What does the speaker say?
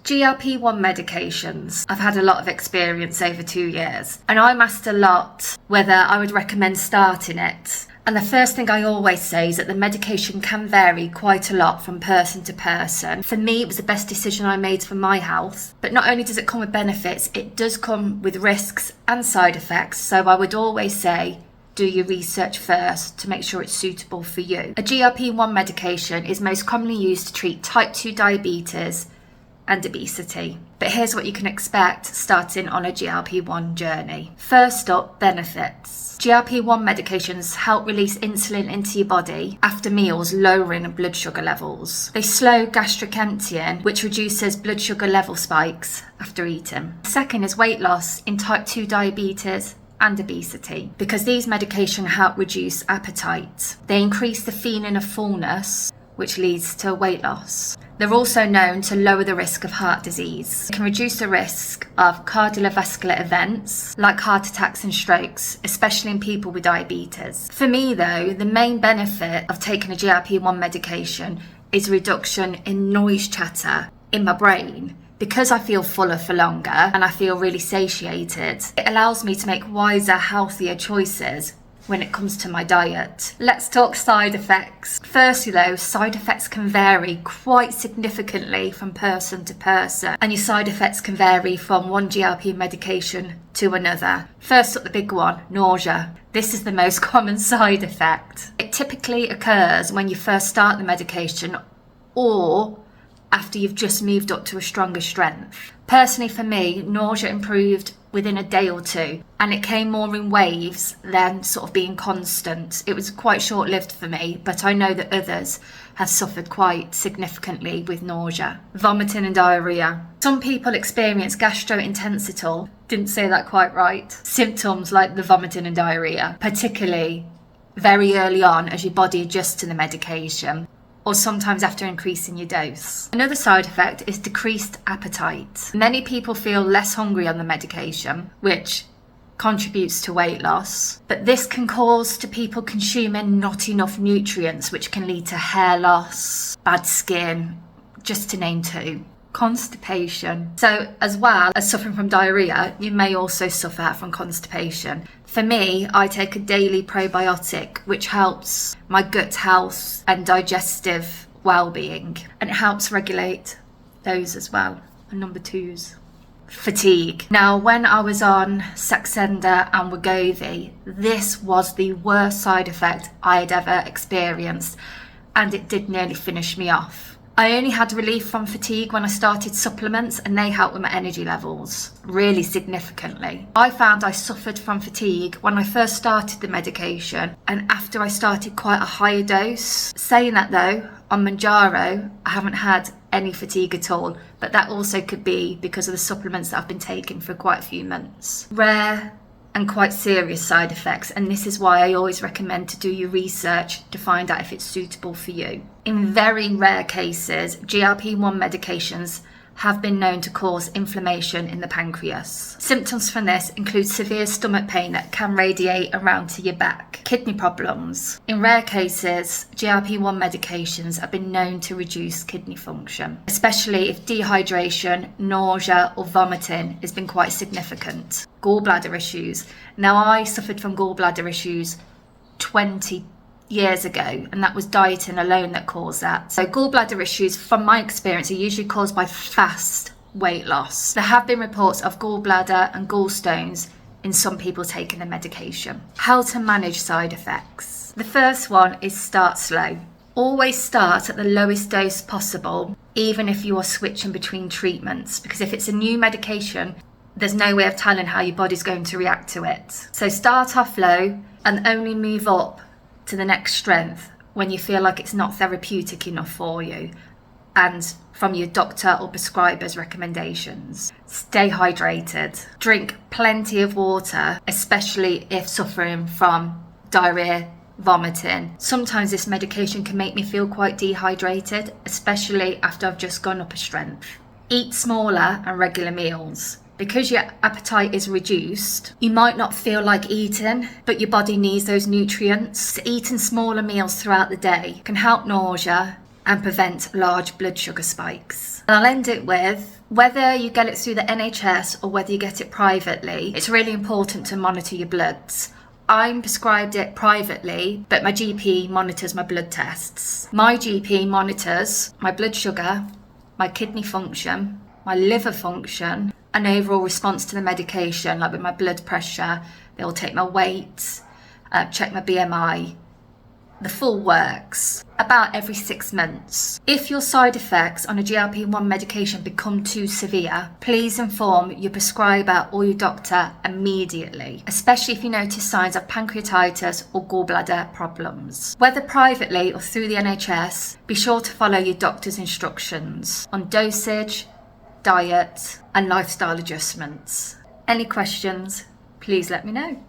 GLP1 medications. I've had a lot of experience over 2 years, and I'm asked a lot whether I would recommend starting it. And the first thing I always say is that the medication can vary quite a lot from person to person. For me, it was the best decision I made for my health. But not only does it come with benefits, it does come with risks and side effects. So I would always say, do your research first to make sure it's suitable for you. A GLP-1 medication is most commonly used to treat type 2 diabetes and obesity. But here's what you can expect starting on a GLP-1 journey. First up, benefits. GLP-1 medications help release insulin into your body after meals, lowering blood sugar levels. They slow gastric emptying, which reduces blood sugar level spikes after eating. Second is weight loss in type 2 diabetes and obesity, because these medications help reduce appetite. They increase the feeling of fullness, which leads to weight loss. They're also known to lower the risk of heart disease. They can reduce the risk of cardiovascular events like heart attacks and strokes, especially in people with diabetes. For me though, the main benefit of taking a GLP-1 medication is reduction in noise chatter in my brain. Because I feel fuller for longer and I feel really satiated, it allows me to make wiser, healthier choices when it comes to my diet. Let's talk side effects. Firstly though, side effects can vary quite significantly from person to person, and your side effects can vary from one GLP medication to another. First up, the big one, nausea. This is the most common side effect. It typically occurs when you first start the medication or after you've just moved up to a stronger strength. Personally for me, nausea improved within a day or two, and it came more in waves than sort of being constant. It was quite short-lived for me, but I know that others have suffered quite significantly with nausea. Vomiting and diarrhea. Some people experience gastrointestinal, didn't say that quite right, symptoms like the vomiting and diarrhea, particularly very early on as your body adjusts to the medication, or sometimes after increasing your dose. Another side effect is decreased appetite. Many people feel less hungry on the medication, which contributes to weight loss, but this can cause to people consuming not enough nutrients, which can lead to hair loss, bad skin, just to name two. Constipation. So as well as suffering from diarrhea, you may also suffer from constipation. For me, I take a daily probiotic, which helps my gut health and digestive well-being, and it helps regulate those as well. And number two's fatigue. Now, when I was on Saxenda and Wegovy, this was the worst side effect I had ever experienced, and it did nearly finish me off. I only had relief from fatigue when I started supplements, and they helped with my energy levels really significantly. I found I suffered from fatigue when I first started the medication and after I started quite a higher dose. Saying that though, on Manjaro, I haven't had any fatigue at all, but that also could be because of the supplements that I've been taking for quite a few months. Rare and quite serious side effects, and this is why I always recommend to do your research to find out if it's suitable for you. In very rare cases, GLP-1 medications have been known to cause inflammation in the pancreas. Symptoms from this include severe stomach pain that can radiate around to your back, kidney problems. In rare cases, GLP-1 medications have been known to reduce kidney function, especially if dehydration, nausea or vomiting has been quite significant. Gallbladder issues. Now, I suffered from gallbladder issues 20 years ago, and that was dieting alone that caused that. So gallbladder issues, from my experience, are usually caused by fast weight loss. There have been reports of gallbladder and gallstones in some people taking the medication. How to manage side effects. The first one is start slow. Always start at the lowest dose possible, even if you are switching between treatments, because if it's a new medication, there's no way of telling how your body's going to react to it. So start off low and only move up to the next strength when you feel like it's not therapeutic enough for you, and from your doctor or prescriber's recommendations. Stay hydrated. Drink plenty of water, especially if suffering from diarrhea, vomiting. Sometimes this medication can make me feel quite dehydrated, especially after I've just gone up a strength. Eat smaller and regular meals. Because your appetite is reduced, you might not feel like eating, but your body needs those nutrients. So eating smaller meals throughout the day can help nausea, and prevent large blood sugar spikes. And I'll end it with, whether you get it through the NHS or whether you get it privately, it's really important to monitor your bloods. I'm prescribed it privately, but my GP monitors my blood tests. My GP monitors my blood sugar, my kidney function, my liver function, and overall response to the medication, like with my blood pressure. They'll take my weight, check my BMI, the full works, about every 6 months. If your side effects on a GLP-1 medication become too severe, please inform your prescriber or your doctor immediately, especially if you notice signs of pancreatitis or gallbladder problems. Whether privately or through the NHS, be sure to follow your doctor's instructions on dosage, diet, and lifestyle adjustments. Any questions, please let me know.